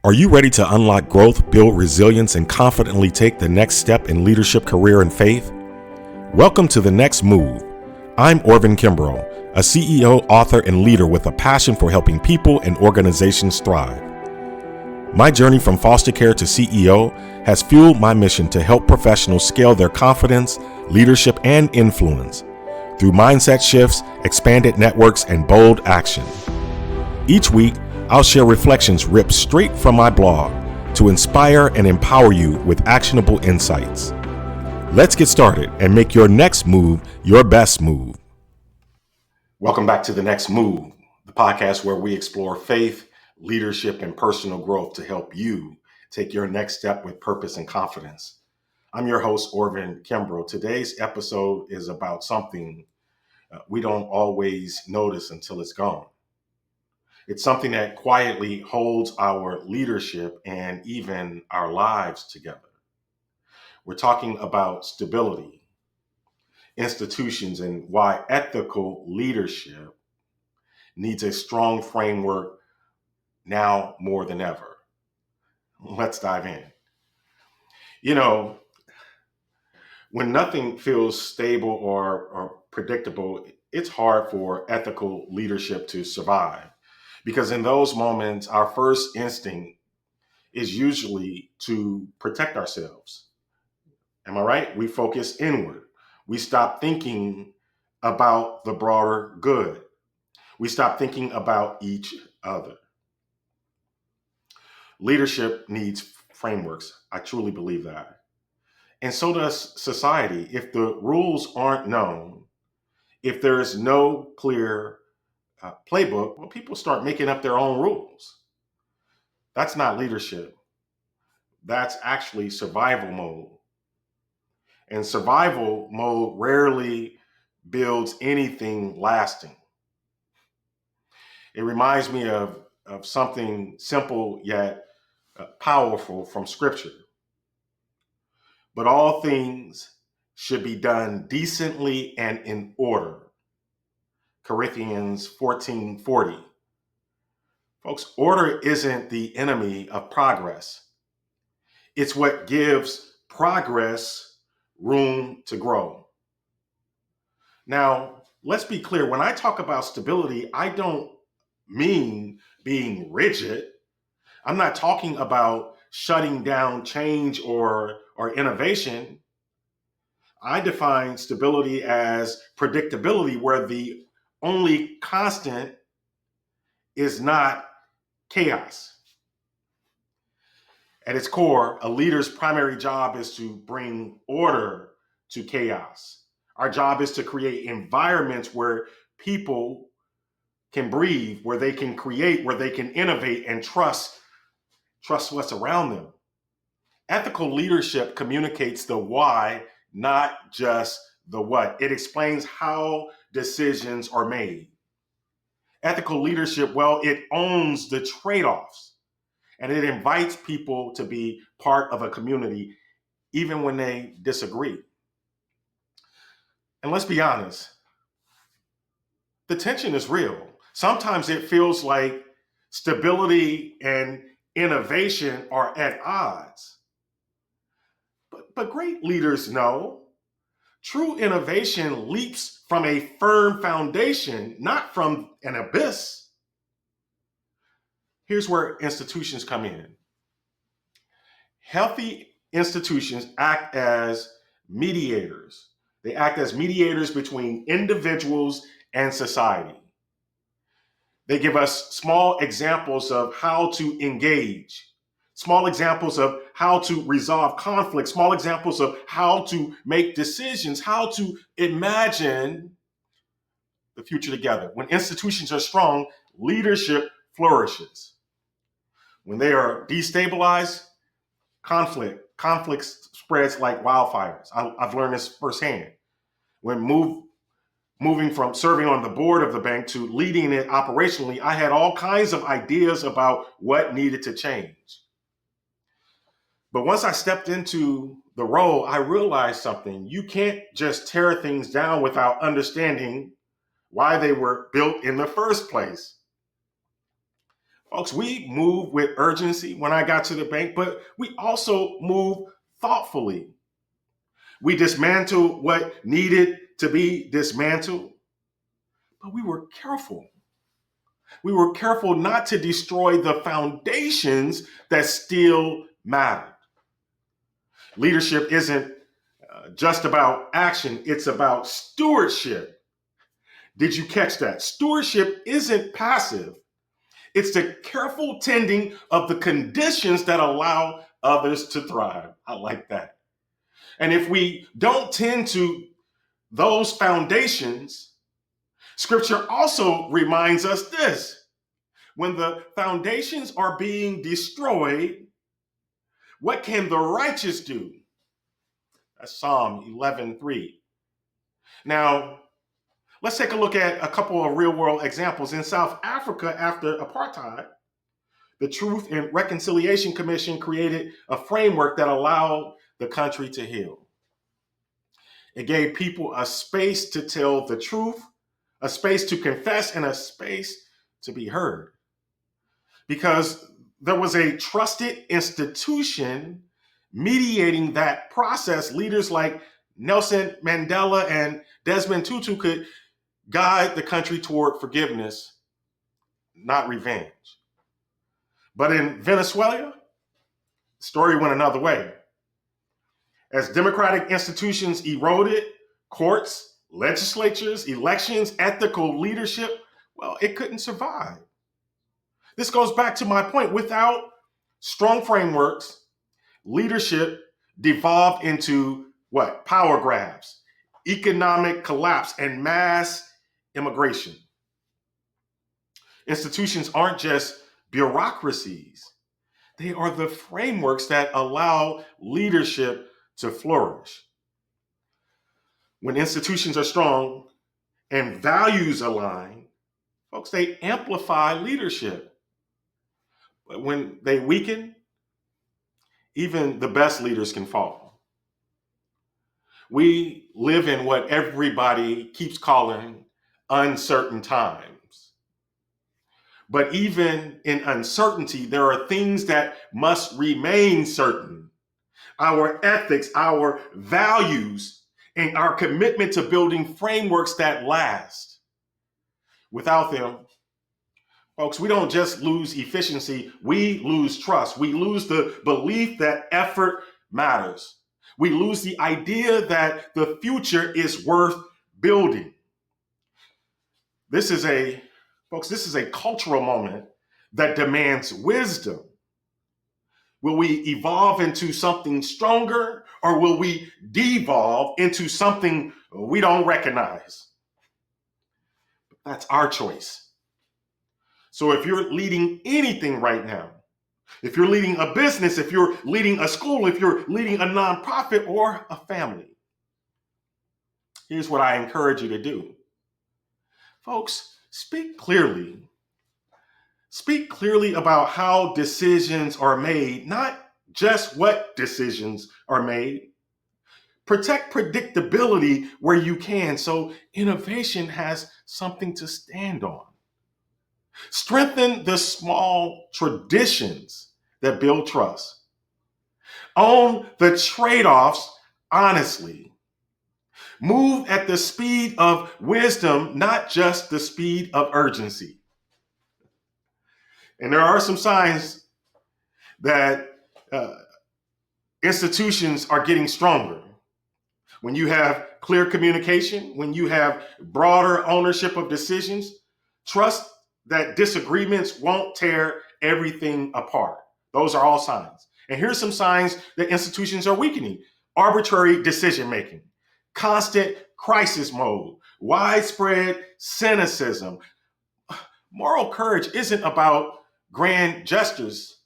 Are you ready to unlock growth, build resilience, and confidently take the next step in leadership, career, and faith? Welcome to The Next Move. I'm Orvin Kimbrough, a CEO, author, and leader with a passion for helping people and organizations thrive. My journey from foster care to CEO has fueled my mission to help professionals scale their confidence, leadership, and influence through mindset shifts, expanded networks, and bold action. Each week, I'll share reflections ripped straight from my blog to inspire and empower you with actionable insights. Let's get started and make your next move your best move. Welcome back to The Next Move, the podcast where we explore faith, leadership, and personal growth to help you take your next step with purpose and confidence. I'm your host, Orvin Kimbrough. Today's episode is about something we don't always notice until it's gone. It's something that quietly holds our leadership and even our lives together. We're talking about stability, institutions, and why ethical leadership needs a strong framework now more than ever. Let's dive in. When nothing feels stable or predictable, it's hard for ethical leadership to survive. Because in those moments, our first instinct is usually to protect ourselves. Am I right? We focus inward. We stop thinking about the broader good. We stop thinking about each other. Leadership needs frameworks. I truly believe that. And so does society. If the rules aren't known, if there is no clear playbook, well, people start making up their own rules. That's not leadership. That's actually survival mode. And survival mode rarely builds anything lasting. It reminds me of something simple yet powerful from Scripture. But all things should be done decently and in order. Corinthians 14:40. Folks, order isn't the enemy of progress. It's what gives progress room to grow. Now, let's be clear. When I talk about stability, I don't mean being rigid. I'm not talking about shutting down change or innovation. I define stability as predictability, where the only constant is not chaos. At its core, a leader's primary job is to bring order to chaos. Our job is to create environments where people can breathe, where they can create, where they can innovate and trust what's around them. Ethical leadership communicates the why, not just the what. It explains how decisions are made. Ethical leadership, well, it owns the trade-offs, and it invites people to be part of a community even when they disagree. And let's be honest, the tension is real. Sometimes it feels like stability and innovation are at odds. But great leaders know true innovation leaps from a firm foundation, not from an abyss. Here's where institutions come in. Healthy institutions act as mediators. They act as mediators between individuals and society. They give us small examples of how to engage, small examples of how to resolve conflict, small examples of how to make decisions, how to imagine the future together. When institutions are strong, leadership flourishes. When they are destabilized, conflict spreads like wildfires. I've learned this firsthand. When moving from serving on the board of the bank to leading it operationally, I had all kinds of ideas about what needed to change. But once I stepped into the role, I realized something. You can't just tear things down without understanding why they were built in the first place. Folks, we move with urgency when I got to the bank, but we also move thoughtfully. We dismantled what needed to be dismantled, but we were careful. We were careful not to destroy the foundations that still mattered. Leadership isn't just about action, it's about stewardship. Did you catch that? Stewardship isn't passive, it's the careful tending of the conditions that allow others to thrive. I like that. And if we don't tend to those foundations, Scripture also reminds us this: when the foundations are being destroyed, what can the righteous do? That's Psalm 11:3. Now, let's take a look at a couple of real world examples. In South Africa, after apartheid, the Truth and Reconciliation Commission created a framework that allowed the country to heal. It gave people a space to tell the truth, a space to confess, and a space to be heard. Because there was a trusted institution mediating that process. Leaders like Nelson Mandela and Desmond Tutu could guide the country toward forgiveness, not revenge. But in Venezuela, the story went another way. As democratic institutions eroded, courts, legislatures, elections, ethical leadership, well, it couldn't survive. This goes back to my point. Without strong frameworks, leadership devolved into what? Power grabs, economic collapse, and mass immigration. Institutions aren't just bureaucracies. They are the frameworks that allow leadership to flourish. When institutions are strong and values align, folks, they amplify leadership. But when they weaken, even the best leaders can fall. We live in what everybody keeps calling uncertain times. But even in uncertainty, there are things that must remain certain. Our ethics, our values, and our commitment to building frameworks that last. Without them, folks, we don't just lose efficiency, we lose trust. We lose the belief that effort matters. We lose the idea that the future is worth building. This is a cultural moment that demands wisdom. Will we evolve into something stronger, or will we devolve into something we don't recognize? That's our choice. So if you're leading anything right now, if you're leading a business, if you're leading a school, if you're leading a nonprofit or a family, here's what I encourage you to do. Folks, speak clearly. Speak clearly about how decisions are made, not just what decisions are made. Protect predictability where you can so innovation has something to stand on. Strengthen the small traditions that build trust. Own the trade-offs honestly. Move at the speed of wisdom, not just the speed of urgency. And there are some signs that institutions are getting stronger. When you have clear communication, when you have broader ownership of decisions, trust that disagreements won't tear everything apart. Those are all signs. And here's some signs that institutions are weakening: arbitrary decision making, constant crisis mode, widespread cynicism. Moral courage isn't about grand gestures.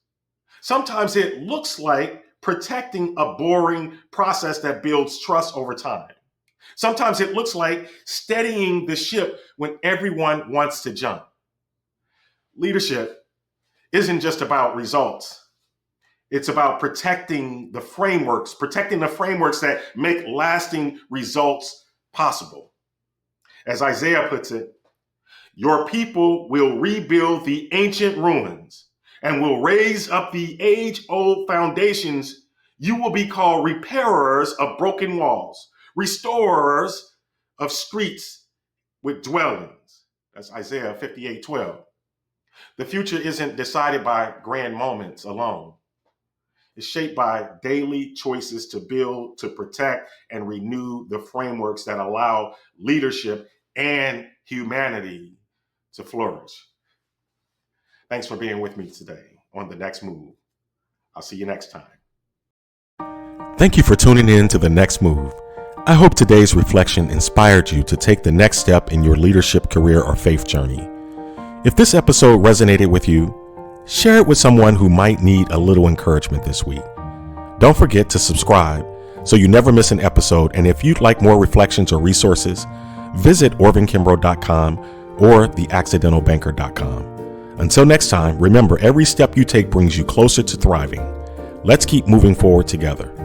Sometimes it looks like protecting a boring process that builds trust over time. Sometimes it looks like steadying the ship when everyone wants to jump. Leadership isn't just about results. It's about protecting the frameworks that make lasting results possible. As Isaiah puts it, your people will rebuild the ancient ruins. and will raise up the age-old foundations, you will be called repairers of broken walls, restorers of streets with dwellings. That's Isaiah 58:12. The future isn't decided by grand moments alone. It's shaped by daily choices to build, to protect, and renew the frameworks that allow leadership and humanity to flourish. Thanks for being with me today on The Next Move. I'll see you next time. Thank you for tuning in to The Next Move. I hope today's reflection inspired you to take the next step in your leadership, career, or faith journey. If this episode resonated with you, share it with someone who might need a little encouragement this week. Don't forget to subscribe so you never miss an episode. And if you'd like more reflections or resources, visit orvinkimbrough.com or theaccidentalbanker.com. Until next time, remember, every step you take brings you closer to thriving. Let's keep moving forward together.